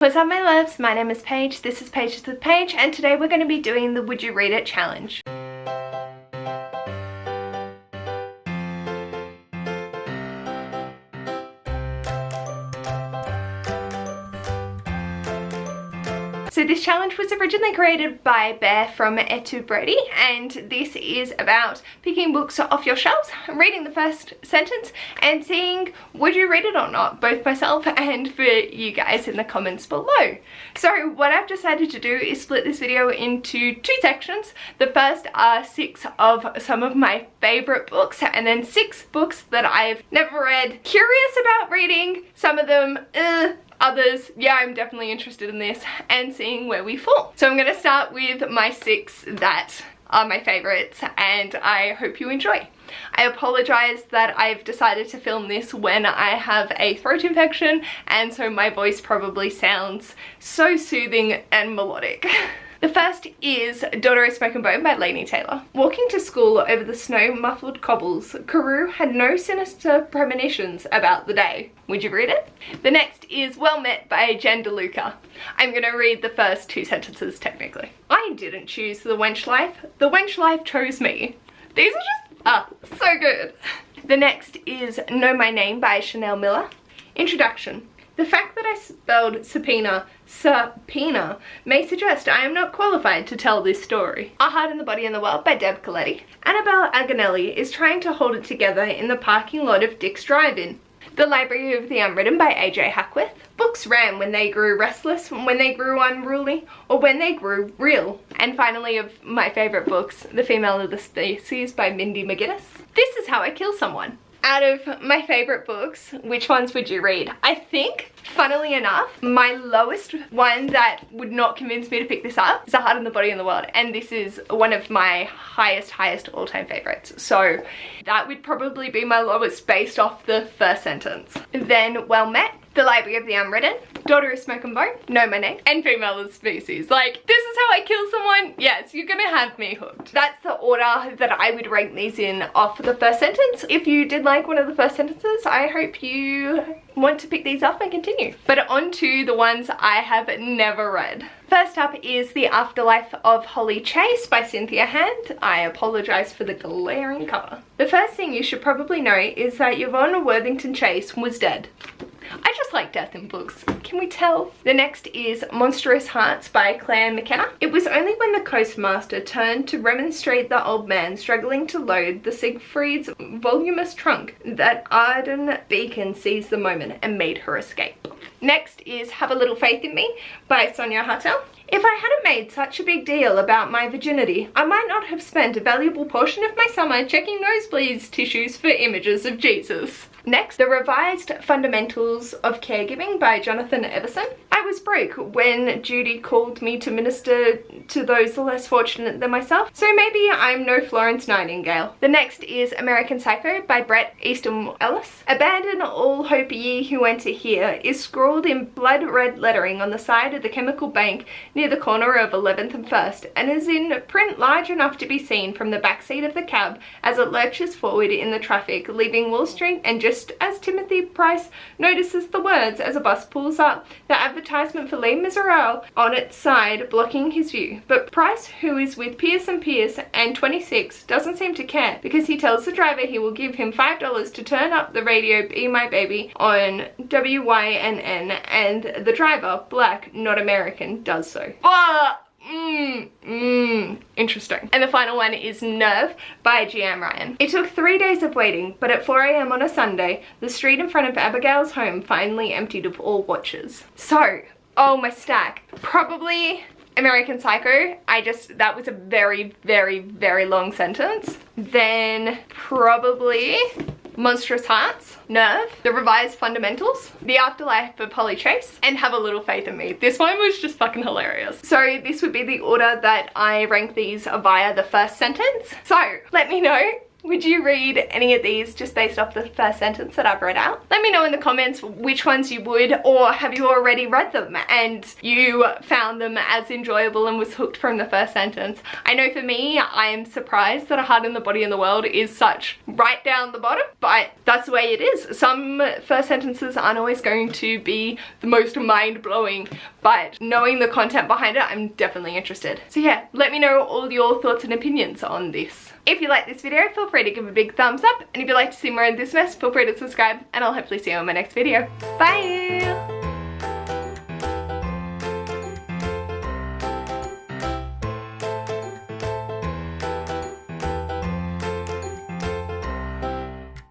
What's up my loves, my name is Paige, this is Pages with Paige, and today we're going to be doing the Would You Read It challenge. So this challenge was originally created by Bear from Brody, and this is about picking books off your shelves, reading the first sentence and seeing would you read it or not, both myself and for you guys in the comments below. So what I've decided to do is split this video into two sections. The first are 6 of some of my favorite books, and then 6 books that I've never read, curious about reading, some of them others, yeah, I'm definitely interested in this, and seeing where we fall. So I'm going to start with my 6 that are my favorites, and I hope you enjoy. I apologize that I've decided to film this when I have a throat infection, and so my voice probably sounds so soothing and melodic. The first is Daughter of Smoke and Bone by Laini Taylor. Walking to school over the snow-muffled cobbles, Carew had no sinister premonitions about the day. Would you read it? The next is Well Met by Jen DeLuca. I'm going to read the first 2 sentences technically. I didn't choose the wench life. The wench life chose me. These are just, so good. The next is Know My Name by Chanel Miller. Introduction. The fact that I spelled subpoena may suggest I am not qualified to tell this story. A Heart in the Body and the World by Deb Coletti. Annabelle Agonelli is trying to hold it together in the parking lot of Dick's Drive-In. The Library of the Unwritten by AJ Hackworth. Books ran when they grew restless, when they grew unruly, or when they grew real. And finally, of my favourite books, The Female of the Species by Mindy Mcginnis. This is How I Kill Someone. Out of my favourite books, which ones would you read? I think, funnily enough, my lowest one that would not convince me to pick this up is A Heart in the Body and the World, and this is one of my highest all-time favourites. So that would probably be my lowest based off the first sentence. Then Well Met, The Library of the Unwritten, Daughter of Smoke and Bone, Know My Name, and Female of the Species. Like, this is how I kill someone? Yes, you're gonna have me hooked. That's the order that I would rank these in off the first sentence. If you did like one of the first sentences, I hope you want to pick these up and continue. But on to the ones I have never read. First up is The Afterlife of Holly Chase by Cynthia Hand. I apologise for the glaring cover. The first thing you should probably know is that Yvonne Worthington Chase was dead. I just like death in books, can we tell? The next is Monstrous Hearts by Claire Mckenna. It was only when the Coastmaster turned to remonstrate the old man struggling to load the Siegfried's voluminous trunk that Arden Beacon seized the moment and made her escape. Next is Have a Little Faith in Me by Sonia Hartel. If I hadn't made such a big deal about my virginity, I might not have spent a valuable portion of my summer checking nosebleeds tissues for images of Jesus. Next, The Revised Fundamentals of Caregiving by Jonathan Everson. I was broke when Judy called me to minister to those less fortunate than myself, so maybe I'm no Florence Nightingale. The next is American Psycho by Easton Ellis. Abandon all hope ye who enter here is scrawled in blood red lettering on the side of the chemical bank near the corner of 11th and 1st, and is in print large enough to be seen from the back seat of the cab as it lurches forward in the traffic, leaving Wall Street, and just as Timothy Price notices the words as a bus pulls up, the advertisement for Les Miserables on its side blocking his view. But Price, who is with Pierce & Pierce and 26, doesn't seem to care, because he tells the driver he will give him $5 to turn up the radio Be My Baby on WYNN, and the driver, black, not American, does so. Interesting. And the final one is Nerve by G.M. Ryan. It took 3 days of waiting, but at 4 AM on a Sunday, the street in front of Abigail's home finally emptied of all watchers. So, oh, my stack. Probably American Psycho. That was a very long sentence. Then probably Monstrous Hearts, Nerve, The Revised Fundamentals, The Afterlife of Holly Chase, and Have a Little Faith in Me. This one was just fucking hilarious. So this would be the order that I rank these via the first sentence. So let me know Would you read any of these just based off the first sentence that I've read out? Let me know in the comments which ones you would, or have you already read them and you found them as enjoyable and was hooked from the first sentence. I know for me, I am surprised that A Heart in the Body in the World is such right down the bottom, but that's the way it is. Some first sentences aren't always going to be the most mind-blowing, but knowing the content behind it, I'm definitely interested. So yeah, let me know all your thoughts and opinions on this. If you like this video, feel free to give a big thumbs up, and if you'd like to see more of this mess, feel free to subscribe, and I'll hopefully see you on my next video. Bye!